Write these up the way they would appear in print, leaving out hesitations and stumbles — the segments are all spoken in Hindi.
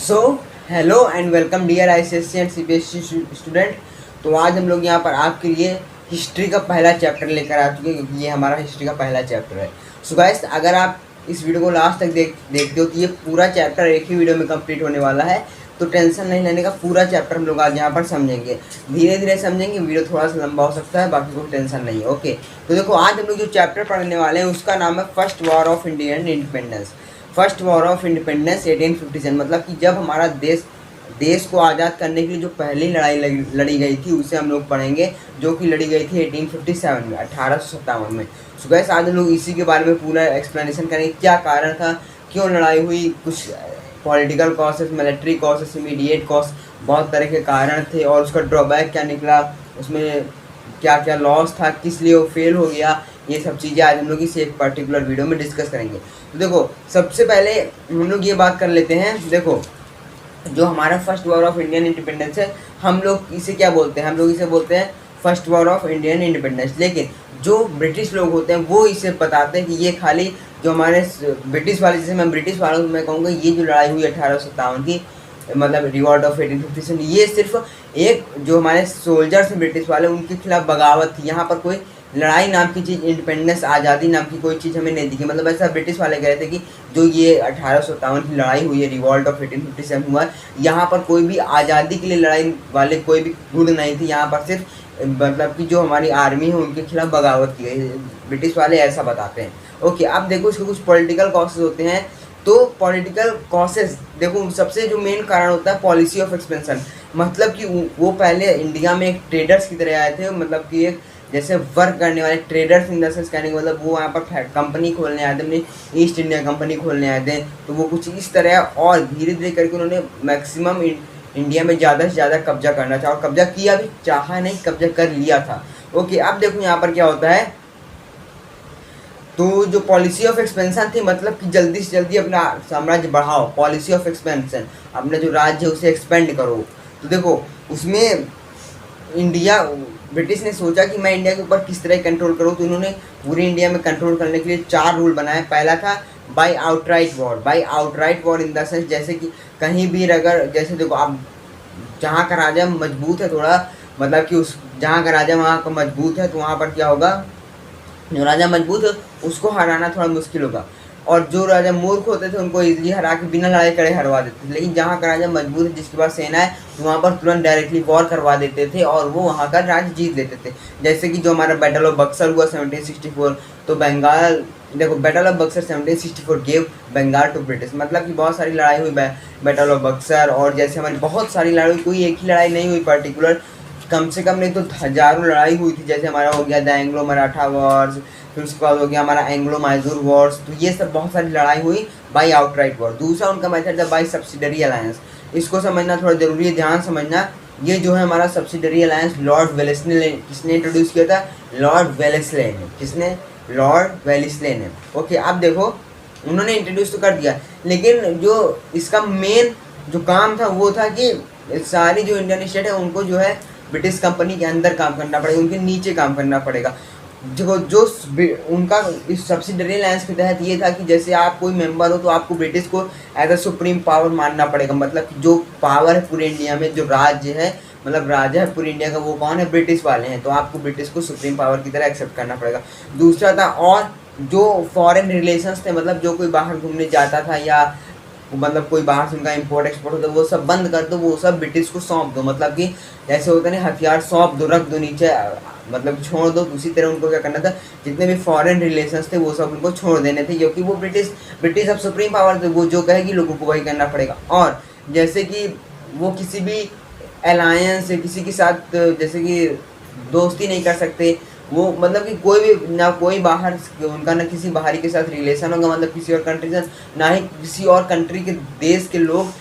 So hello and welcome dear ICSE and CBSE student. तो आज हम लोग यहाँ पर आपके लिए हिस्ट्री का पहला चैप्टर लेकर आ चुके हैं, क्योंकि ये हमारा हिस्ट्री का पहला चैप्टर है। सो गाइस, अगर आप इस वीडियो को लास्ट तक देखते हो तो ये पूरा चैप्टर एक ही वीडियो में कंप्लीट होने वाला है। तो टेंशन नहीं लेने का, पूरा चैप्टर हम लोग आज यहाँ पर समझेंगे, धीरे धीरे समझेंगे। वीडियो थोड़ा सा लंबा हो सकता है, बाकी कोई टेंशन नहीं है। ओके, तो देखो आज हम लोग जो चैप्टर पढ़ने वाले हैं उसका नाम है first war of Indian independence. First war of independence 1857, मतलब कि जब हमारा देश को आज़ाद करने के लिए जो पहली लड़ाई लड़ी गई थी उसे हम लोग पढ़ेंगे, जो कि लड़ी गई थी 1857 में, 1857 में। सो गाइस, आज हम लोग इसी के बारे में पूरा एक्सप्लेनेशन करेंगे, क्या कारण था, क्यों लड़ाई हुई, कुछ political causes, military causes, immediate cause, बहुत तरह के कारण थे, और उसका ड्रॉबैक क्या निकला, उसमें क्या क्या लॉस था, किस लिए वो फेल हो गया। ये सब चीज़ें आज हम लोग इस एक पर्टिकुलर वीडियो में डिस्कस करेंगे। तो देखो, सबसे पहले हम लोग ये बात कर लेते हैं। देखो, जो हमारा first war of Indian independence है, हम लोग इसे क्या बोलते हैं, हम लोग इसे बोलते हैं first war of Indian independence. लेकिन जो ब्रिटिश लोग होते हैं वो इसे बताते हैं कि ये खाली जो हमारे ब्रिटिश वाले, जैसे मैं ब्रिटिश वालों को मैं कहूँगा, ये जो लड़ाई हुई 1857 की, मतलब रिवॉल्ट ऑफ 1857, ये सिर्फ एक जो हमारे सोल्जर्स हैं ब्रिटिश वाले, उनके खिलाफ बगावत थी। यहाँ पर कोई लड़ाई नाम की चीज़, इंडिपेंडेंस, आज़ादी नाम की कोई चीज़ हमें नहीं दिखी। मतलब ऐसा ब्रिटिश वाले कह रहे थे कि जो ये 1857 की लड़ाई हुई है, रिवॉल्ट ऑफ 1857 हुआ है, यहाँ पर कोई भी आज़ादी के लिए लड़ाई वाले कोई भी गुण नहीं थी। यहाँ पर सिर्फ मतलब कि जो हमारी आर्मी है उनके खिलाफ बगावत की गई, ब्रिटिश वाले ऐसा बताते हैं। ओके, अब देखो इसके कुछ पॉलिटिकल कॉसेज होते हैं। तो पॉलिटिकल कॉसेज देखो, सबसे जो मेन कारण होता है पॉलिसी ऑफ एक्सपेंशन, मतलब कि वो पहले इंडिया में एक ट्रेडर्स की तरह आए थे, मतलब कि एक जैसे वर्क करने वाले ट्रेडर्स, इन द सेंस कहने का मतलब वो वहाँ पर कंपनी खोलने आए थे, अपनी ईस्ट इंडिया कंपनी खोलने आए थे। तो वो कुछ इस तरह, और धीरे धीरे करके उन्होंने मैक्सिमम इंडिया में ज़्यादा से ज़्यादा कब्जा करना चाहा, और कब्जा किया भी, चाहा नहीं, कब्जा कर लिया था। ओके, अब देखो यहाँ पर क्या होता है। तो जो पॉलिसी ऑफ एक्सपेंशन थी, मतलब कि जल्दी से जल्दी अपना साम्राज्य बढ़ाओ, पॉलिसी ऑफ एक्सपेंशन, अपना जो राज्य है उसे एक्सपेंड करो। तो देखो उसमें इंडिया, ब्रिटिश ने सोचा कि मैं इंडिया के ऊपर किस तरह कंट्रोल करूँ। तो उन्होंने पूरी इंडिया में कंट्रोल करने के लिए 4 रूल बनाए। पहला था by outright war. By outright war in the sense, जैसे कि कहीं भी अगर, जैसे देखो आप, जहाँ का राजा मजबूत है थोड़ा, मतलब कि उस जहाँ का राजा वहाँ का मजबूत है, तो वहाँ पर क्या होगा, जो राजा मजबूत है उसको हराना थोड़ा मुश्किल होगा, और जो राजा मूर्ख होते थे उनको इजीली हरा के बिना लड़ाई करे हरवा देते थे। लेकिन जहाँ का राजा मजबूत है, जिसके पास सेना है, तो वहाँ पर तुरंत डायरेक्टली वॉर करवा देते थे और वो वहाँ का राज्य जीत लेते थे। जैसे कि जो हमारा बैटल ऑफ बक्सर हुआ 1764, तो बंगाल, देखो battle of Buxar 1764 gave Bengal to British, मतलब कि बहुत सारी लड़ाई हुई बैटल ऑफ बक्सर। और जैसे हमारी बहुत सारी लड़ाई हुई, कोई एक ही लड़ाई नहीं हुई पर्टिकुलर, कम से कम नहीं तो हजारों लड़ाई हुई थी। जैसे हमारा हो गया द एंग्लो मराठा वॉर्स, फिर उसके बाद हो गया हमारा एंग्लो मैसूर वॉर्स। तो ये सब बहुत सारी लड़ाई हुई बाई आउटराइट वॉर। दूसरा उनका मेथड था बाई सब्सिडरी अलायंस। इसको समझना थोड़ा जरूरी है, ध्यान समझना। ये जो है हमारा सब्सिडरी अलायंस, लॉर्ड वेलेस्ले ने, किसने इंट्रोड्यूस किया था, लॉर्ड वेलेस्ले ने। किसने, लॉर्ड वेलेस्ले ने। ओके, अब देखो उन्होंने इंट्रोड्यूस तो कर दिया, लेकिन जो इसका मेन जो काम था वो था कि सारी जो इंडियन स्टेट है उनको जो है ब्रिटिश कंपनी के अंदर काम करना पड़ेगा, उनके नीचे काम करना पड़ेगा। जो उनका इस सब्सिडरी अलायंस के तहत ये था कि जैसे आप कोई मेंबर हो तो आपको ब्रिटिश को एज अ सुप्रीम पावर मानना पड़ेगा। मतलब कि जो पावर है पूरे इंडिया में, जो राज्य है, मतलब राजा है पूरी इंडिया का, वो कौन है, ब्रिटिश वाले हैं। तो आपको ब्रिटिश को सुप्रीम पावर की तरह एक्सेप्ट करना पड़ेगा। दूसरा था, और जो फॉरेन रिलेशंस थे, मतलब जो कोई बाहर घूमने जाता था या मतलब कोई बाहर से उनका इंपोर्ट एक्सपोर्ट होता है, वो सब बंद कर दो, वो सब ब्रिटिश को सौंप दो। मतलब कि जैसे होता है ना, हथियार सौंप दो, रख दो नीचे, मतलब छोड़ दो। उसी तरह उनको क्या करना था, जितने भी फॉरेन रिलेशंस थे वो सब उनको छोड़ देने थे, क्योंकि वो ब्रिटिश अब सुप्रीम पावर थे, वो जो कहेगी लोगों को वही करना पड़ेगा। और जैसे कि वो किसी भी अलायंस, किसी के साथ जैसे कि दोस्ती नहीं कर सकते वो, मतलब कि कोई भी ना, कोई बाहर उनका ना किसी बाहरी के साथ रिलेशन होगा, मतलब किसी और कंट्री से, ना ही किसी और कंट्री के देश के लोग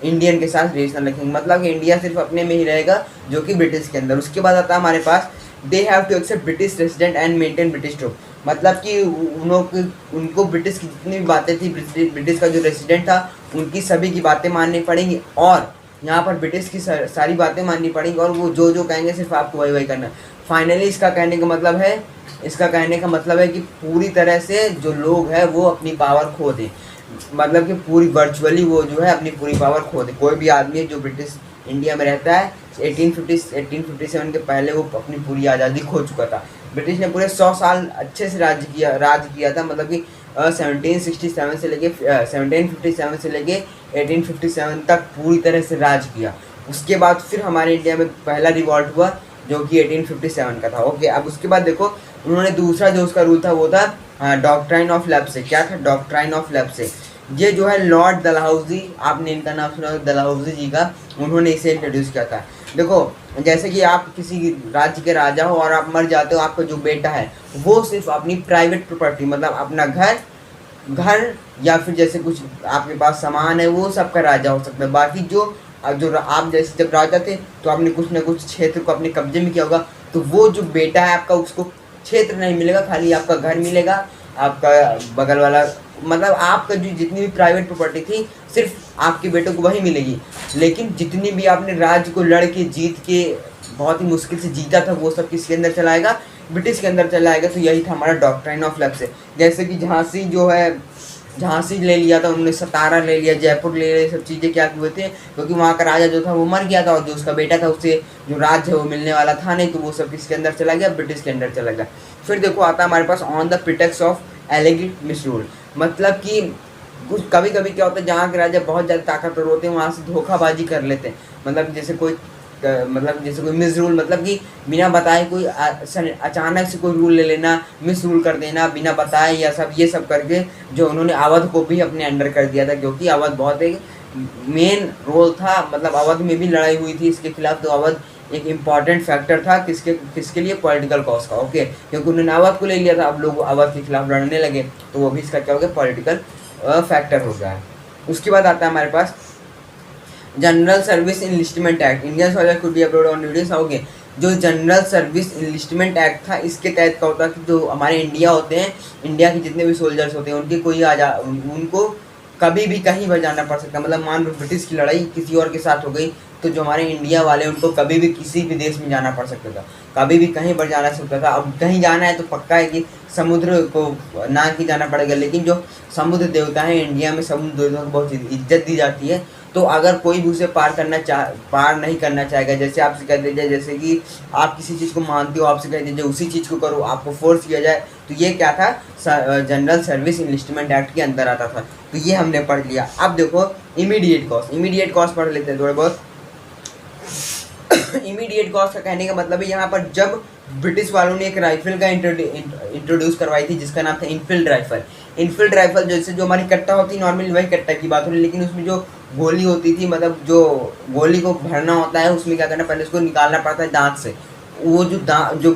इंडियन के साथ रिलेशन रखेंगे। मतलब कि इंडिया सिर्फ अपने में ही रहेगा, जो कि ब्रिटिश के अंदर। उसके बाद आता है हमारे पास, they have to accept British resident and maintain British troop. मतलब कि उनको ब्रिटिश की जितनी भी बातें थी, ब्रिटिश का जो रेसिडेंट था उनकी सभी की बातें माननी पड़ेंगी, और यहाँ पर ब्रिटिश की सारी बातें माननी पड़ेंगी, और वो जो जो कहेंगे सिर्फ आपको वही वही करना है। फाइनली इसका कहने का मतलब है कि पूरी तरह से जो लोग हैं वो अपनी पावर खो दें। मतलब कि पूरी वर्चुअली वो जो है अपनी पूरी पावर खो दे। कोई भी आदमी है जो ब्रिटिश इंडिया में रहता है 1857 के पहले वो अपनी पूरी आज़ादी खो चुका था। ब्रिटिश ने पूरे 100 साल अच्छे से राज किया था, मतलब कि 1767 से लेके 1757 से लेके 1857 तक पूरी तरह से राज किया। उसके बाद फिर हमारे इंडिया में पहला रिवॉल्ट हुआ जो कि 1857 का था। ओके, अब उसके बाद देखो उन्होंने दूसरा जो उसका रूल था वो था डॉक्ट्राइन ऑफ लेप्से। क्या था? Doctrine of lapse. ये जो है लॉर्ड डलहौजी, आपने इनका नाम सुना होगा, डलहौजी जी का, उन्होंने इसे इंट्रोड्यूस किया था। देखो जैसे कि आप किसी राज्य के राजा हो और आप मर जाते हो, आपका जो बेटा है वो सिर्फ अपनी प्राइवेट प्रॉपर्टी, मतलब अपना घर या फिर जैसे कुछ आपके पास सामान है वो सब का राजा हो सकता है। बाकी जो आप जैसे जब राजा थे तो आपने कुछ ना कुछ क्षेत्र को अपने कब्जे में किया होगा, तो वो जो बेटा है आपका उसको क्षेत्र नहीं मिलेगा, खाली आपका घर मिलेगा, आपका बगल वाला, मतलब आपका जो जितनी भी प्राइवेट प्रॉपर्टी थी सिर्फ आपके बेटे को वही मिलेगी। लेकिन जितनी भी आपने राज्य को लड़ के जीत के बहुत ही मुश्किल से जीता था वो सब किसके अंदर चला आएगा? ब्रिटिश के अंदर चला आएगा। तो यही था हमारा डॉक्ट्राइन ऑफ लेप्से। जैसे कि झांसी जो है, झांसी ले लिया था उन्होंने, सतारा ले लिया, जयपुर ले लिया, सब चीज़ें क्या हुए थे क्योंकि वहाँ का राजा जो था वो मर गया था और जो उसका बेटा था उससे जो राज्य है वो मिलने वाला था नहीं, तो वो सब किसके अंदर चला गया? ब्रिटिश के अंदर चला गया। फिर देखो आता है हमारे pass on the pretext of elegant मिसरूल, मतलब कि कुछ कभी कभी क्या होता है जहाँ के राजा बहुत ज़्यादा ताकतवर होते हैं वहाँ से धोखाबाजी कर लेते हैं, मतलब जैसे कोई मिस रूल, मतलब कि बिना बताए कोई अचानक से कोई रूल ले लेना, मिस रूल कर देना बिना बताए, या सब ये सब करके जो उन्होंने अवध को भी अपने अंडर कर दिया था, क्योंकि अवध बहुत एक मेन रोल था, मतलब अवध में भी लड़ाई हुई थी इसके खिलाफ। तो अवध एक इम्पॉर्टेंट फैक्टर था किसके लिए? पॉलिटिकल कॉज का। ओके, क्योंकि उन्होंने अवध को ले लिया था, अब लोग अवध के खिलाफ लड़ने लगे, तो वो भी इसका क्या हो गया? पॉलिटिकल फैक्टर हो गया है। उसके बाद आता है हमारे पास general service enlistment act, Indian soldier could be abroad on duty. Okay, जो जनरल सर्विस इनलिस्टमेंट एक्ट था इसके तहत क्या होता है कि जो हमारे इंडिया होते हैं, इंडिया के जितने भी सोल्जर्स होते हैं उनकी उनको कभी भी कहीं पर जाना पड़ सकता है। मतलब मान लो ब्रिटिश की लड़ाई किसी और के साथ हो गई तो जो हमारे इंडिया वाले उनको कभी भी किसी भी देश में जाना पड़ सकता था, कभी भी कहीं पर जाना सकता था। अब कहीं जाना है तो पक्का है कि समुद्र को ना कि जाना पड़ेगा, लेकिन जो समुद्र देवता है इंडिया में, समुद्र देवता को बहुत इज्जत दी जाती है। तो अगर कोई भी उसे पार नहीं करना चाहेगा, जैसे आपसे कह दीजिए जैसे कि आप किसी चीज़ को मानते हो, आपसे कह दीजिए उसी चीज़ को करो, आपको फोर्स किया जाए, तो ये क्या था? जनरल सर्विस इनलिस्टमेंट एक्ट के अंदर आता था। तो ये हमने पढ़ लिया। अब देखो इमीडिएट कॉज पढ़ लेते हैं थोड़े बहुत। इमीडिएट कॉज का कहने का मतलब है यहाँ पर जब ब्रिटिश वालों ने एक राइफल का इंट्रोड्यूस करवाई थी जिसका नाम था इनफील्ड राइफल। इनफील्ड राइफल जैसे जो हमारी कट्टा होती है नॉर्मली वही कट्टा की बात हो रही, लेकिन उसमें जो गोली होती थी, मतलब जो गोली को भरना होता है उसमें क्या करना, पहले उसको निकालना पड़ता है दांत से। वो जो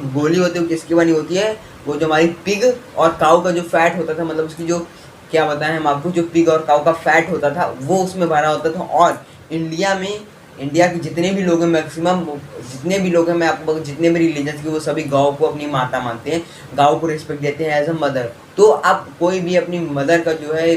गोली होती है वो किसकी बनी होती है? वो जो हमारी पिग और काऊ का जो फैट होता था, मतलब उसकी जो क्या बताएं हम आपको, जो पिग और काऊ का फैट होता था वो उसमें भरा होता था। और इंडिया के जितने भी लोग हैं, मैक्सिमम जितने भी लोग हैं, मैं आपको जितने भी रिलीजन्स के, वो सभी गाँव को अपनी माता मानते हैं, गाँव को रिस्पेक्ट देते हैं एज अ मदर। तो अब कोई भी अपनी मदर का जो है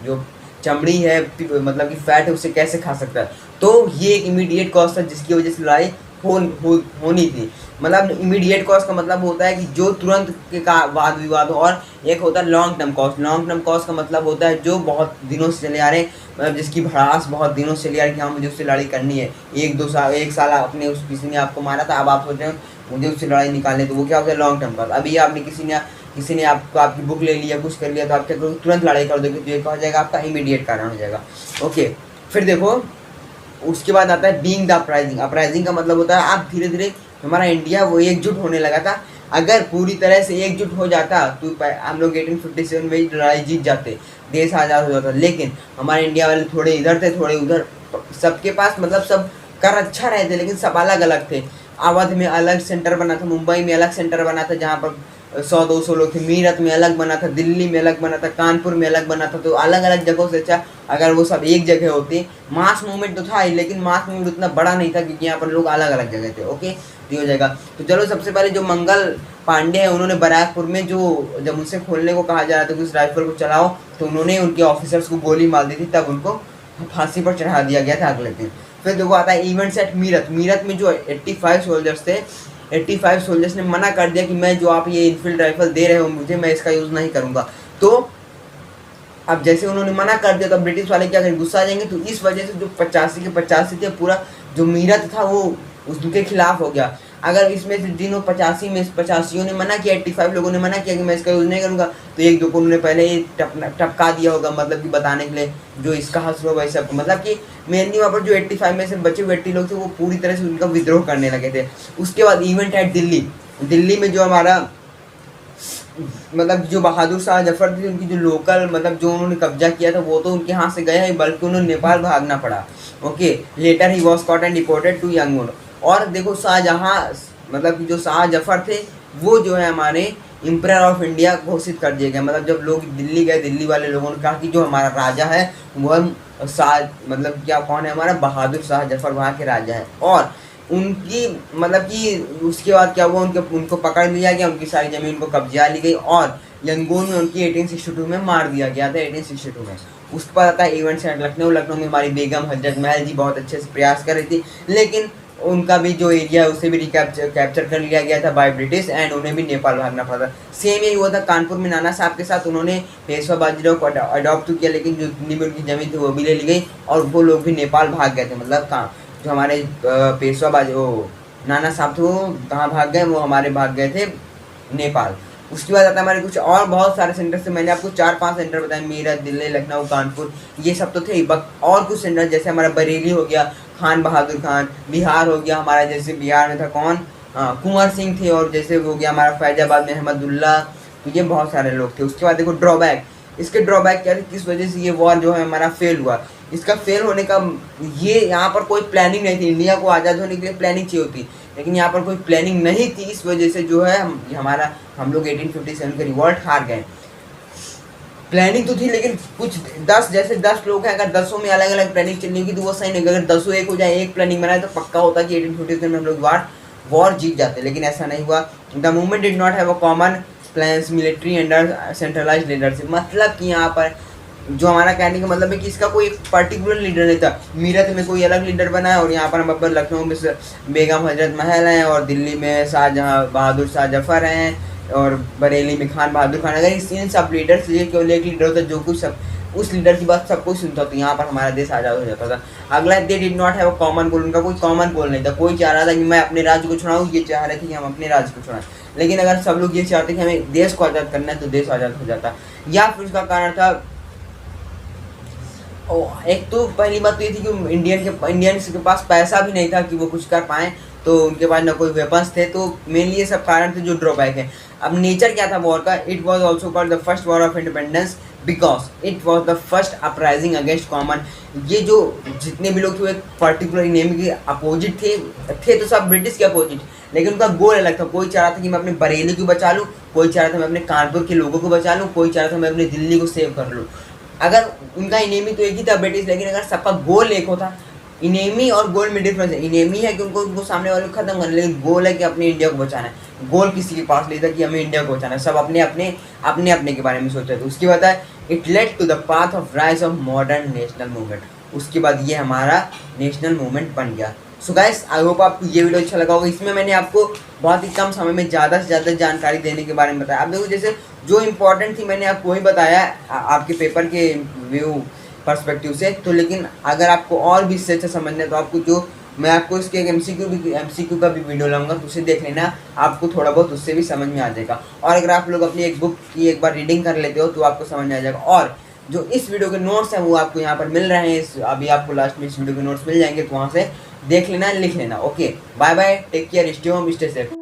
जो चमड़ी है, मतलब कि फैट है, उसे कैसे खा सकता है? तो ये एक इमीडिएट कॉज था जिसकी वजह से लड़ाई होनी थी। मतलब इमीडिएट कॉज का मतलब होता है कि जो तुरंत के का वाद विवाद हो, और एक होता है long term cause. Long term cause का मतलब होता है जो बहुत दिनों से चले आ रहे हैं, मतलब जिसकी भड़ास बहुत दिनों से चली आ रही है कि हाँ मुझे उससे लड़ाई करनी है। 1 साल आपने किसी ने आपको मारा था, अब आप सोच रहे हो मुझे उससे लड़ाई निकालनी, तो वो क्या होता है? Long term cause. अभी आपने किसी ने आपकी बुक ले लिया, कुछ कर लिया, तो आप क्या करोगे? तुरंत लड़ाई कर दोगे, तो ये कहा जाएगा आपका इमीडिएट कारण हो जाएगा। ओके, फिर देखो उसके बाद आता है बीइंग द अपराइजिंग। अपराइजिंग का मतलब होता है आप धीरे धीरे, हमारा इंडिया वो एकजुट होने लगा था। अगर पूरी तरह से एकजुट हो जाता तो हम लोग 1857 में ही लड़ाई जीत जाते, देश आज़ाद हो जाता। लेकिन हमारे इंडिया वाले थोड़े इधर थे थोड़े उधर, सबके पास मतलब सब कर अच्छा रहे थे लेकिन सब अलग अलग थे। अवध में अलग सेंटर बना था, मुंबई में अलग सेंटर बना था जहाँ पर 100-200 लोग थे, मीरठ में अलग बना था, दिल्ली में अलग बना था, कानपुर में अलग बना था। तो अलग अलग जगहों से अच्छा अगर वो सब एक जगह होते, मास मूवमेंट तो था ही लेकिन मास मूवमेंट उतना बड़ा नहीं था क्योंकि यहाँ पर लोग अलग अलग जगह थे। ओके, तो हो जाएगा। तो चलो सबसे पहले जो मंगल पांडे हैं उन्होंने बैराकपुर में जो जब उनसे खोलने को कहा जा रहा था कि उस राइफल को चलाओ, तो उन्होंने उनके ऑफिसर्स को गोली मार दी थी, तब उनको फांसी पर चढ़ा दिया गया था अगले दिन। फिर देखो आता है इवेंट्स एट मीरठ में जो 85 सोल्जर्स थे, 85 सोल्जर्स ने मना कर दिया कि मैं जो आप ये इनफील्ड राइफल दे रहे हो मुझे, मैं इसका यूज़ नहीं करूँगा। तो अब जैसे उन्होंने मना कर दिया तो ब्रिटिश वाले क्या करें, गुस्सा आ जाएंगे। तो इस वजह से जो 85 के 85 थे, पूरा जो मीरत था वो उसके खिलाफ हो गया। अगर इसमें से जिन 85 में 85 ने मना किया, 85 लोगों ने मना किया कि मैं इसका यूज़ नहीं करूँगा, तो एक दो को उन्होंने पहले ही टपका दिया होगा, मतलब कि बताने के लिए जो इसका हस्र होगा सब, मतलब कि मेनली वहाँ पर जो 85 में से बचे हुए 80 लोग थे वो पूरी तरह से उनका विद्रोह करने लगे थे। उसके बाद इवेंट है दिल्ली में जो हमारा मतलब जो बहादुर शाह जफर थे, उनकी जो लोकल मतलब जो उन्होंने कब्जा किया था वो तो उनके हाथ से गया ही, बल्कि उन्हें नेपाल भागना पड़ा। Okay, later he was caught and deported to Yangon. और देखो शाहजहाँ मतलब कि जो शाह जफर थे वो जो है हमारे एम्परर ऑफ इंडिया घोषित कर दिए गए। मतलब जब लोग दिल्ली गए, दिल्ली वाले लोगों ने कहा कि जो हमारा राजा है वह शाह मतलब क्या कौन है, हमारा बहादुर शाह जफर वहाँ के राजा है। और उनकी मतलब कि उसके बाद क्या हुआ, उनको पकड़ लिया गया, उनकी सारी ज़मीन को कब्जा ली गई और यंगून में उनकी 1862 में मार दिया गया था। 1862 में उसके बाद आता है इवेंट सेंटर लखनऊ में हमारी बेगम हजरत महल जी बहुत अच्छे से प्रयास कर रही थी, लेकिन उनका भी जो एरिया है उसे भी कैप्चर कर लिया गया था बाय ब्रिटिश एंड उन्हें भी नेपाल भागना पड़ा था। सेम यही हुआ था कानपुर में नाना साहब के साथ, उन्होंने पेशवा बाजीराव को अडॉप्ट तो किया, लेकिन जो जितनी भी उनकी ज़मीन थी वो भी ले ली गई और वो लोग भी नेपाल भाग गए थे। मतलब कहाँ जो हमारे पेशवा नाना साहब थे वो कहाँ भाग गए, वो हमारे भाग गए थे नेपाल। उसके बाद आता है हमारे कुछ और बहुत सारे सेंटर से, मैंने आपको 4-5 सेंटर बताए, मेरठ, दिल्ली, लखनऊ, कानपुर, ये सब तो थे ही। और कुछ सेंटर जैसे हमारा बरेली हो गया, खान बहादुर खान, बिहार हो गया हमारा, जैसे बिहार में था कौन, कुंवर सिंह थे, और जैसे हो गया हमारा फैजाबाद में अहमदुल्ला। तो ये बहुत सारे लोग थे। उसके बाद देखो ड्रॉबैक, इसके ड्रॉबैक क्या थे, किस वजह से ये वॉर जो है हमारा फेल हुआ। इसका फेल होने का ये यहाँ पर कोई प्लानिंग नहीं थी। इंडिया को आज़ाद होने के लिए प्लानिंग चाहिए होती, लेकिन यहाँ पर कोई प्लानिंग नहीं थी। इस वजह से जो है हम लोग 1857 के रिवॉल्ट हार गए। प्लानिंग तो थी लेकिन कुछ 10 लोग हैं, अगर 10 में अलग अलग प्लानिंग चलनी होगी तो वो सही नहीं होगी। अगर 10 एक हो जाए, एक प्लानिंग बनाए तो पक्का होता कि 1857 में हम लोग वॉर जीत जाते, लेकिन ऐसा नहीं हुआ। The movement did not have a common plans military under centralised leadership. मतलब कि यहाँ पर जो हमारा कहने का मतलब है कि इसका कोई पर्टिकुलर लीडर नहीं था। मीरठ में कोई अलग लीडर बना है और यहाँ पर हम अपन लखनऊ में बेगम हजरत महल हैं और दिल्ली में शाहजहाँ बहादुर शाह जफर हैं और बरेली में खान बहादुर खान। अगर इन सब लीडर से केवल एक लीडर होता जो कुछ सब उस लीडर की बात सब कुछ सुनता, तो यहाँ पर हमारा देश आज़ाद हो जाता था। अगला, they did not have a common goal. उनका कोई कॉमन गोल नहीं था। कोई चाह रहा था कि मैं अपने राज्य को छुड़ाऊँ, ये चाह रहे थे कि हम अपने राज्य को छुड़ाएं। लेकिन अगर सब लोग ये चाहते कि हमें देश को आज़ाद करना है तो देश आज़ाद हो जाता। या फिर उसका कारण था, एक तो पहली बात तो ये थी कि इंडियंस के पास पैसा भी नहीं था कि वो कुछ कर पाएँ, तो उनके पास ना कोई वेपन्स थे। तो मेनली ये सब कारण थे जो ड्रॉबैक है। अब नेचर क्या था वॉर का, it was also called the first war of independence because it was the first uprising against common. ये जो जितने भी लोग थे एक पर्टिकुलर नेम के अपोजिट थे तो सब ब्रिटिश के अपोजिट, लेकिन उनका गोल अलग था। कोई चाह रहा था कि मैं अपने बरेली को बचा लूँ, कोई चाह रहा था मैं अपने कानपुर के लोगों को बचा लूँ, कोई चाह रहा था मैं अपनी दिल्ली को सेव कर लूँ। अगर उनका इनेमी तो एक ही था ब्रिटिश, लेकिन अगर सबका गोल एक होता, इनेमी और गोल में डिफरेंस है। इनेमी है कि उनको सामने वाले को खत्म करना, लेकिन गोल है कि अपने इंडिया को बचाना है। गोल किसी के पास नहीं था कि हमें इंडिया को बचाना है, सब अपने अपने के बारे में सोचते थे। उसके बाद है it led to the path of rise of modern national movement. उसके बाद ये हमारा नेशनल मूवमेंट बन गया। सो गाइस, आई होप आपको ये वीडियो अच्छा लगा होगा। इसमें मैंने आपको बहुत ही कम समय में ज़्यादा से ज़्यादा जानकारी देने के बारे में बताया। आप देखो, जैसे जो इम्पोर्टेंट थी मैंने आपको वही बताया आपके पेपर के व्यू पर्सपेक्टिव से। तो लेकिन अगर आपको और भी इससे अच्छा समझना है तो आपको मैं आपको इसके एक MCQ का भी वीडियो लाऊंगा, तो उसे देख लेना, आपको थोड़ा बहुत उससे भी समझ में आ जाएगा। और अगर आप लोग अपनी एक बुक की एक बार रीडिंग कर लेते हो तो आपको समझ में आ जाएगा। और जो इस वीडियो के नोट्स हैं वो आपको यहाँ पर मिल रहे हैं, अभी आपको लास्ट में इस वीडियो के नोट्स मिल जाएंगे, तो वहाँ से देख लेना, लिख लेना। Okay, bye bye, take care, stay home, stay safe.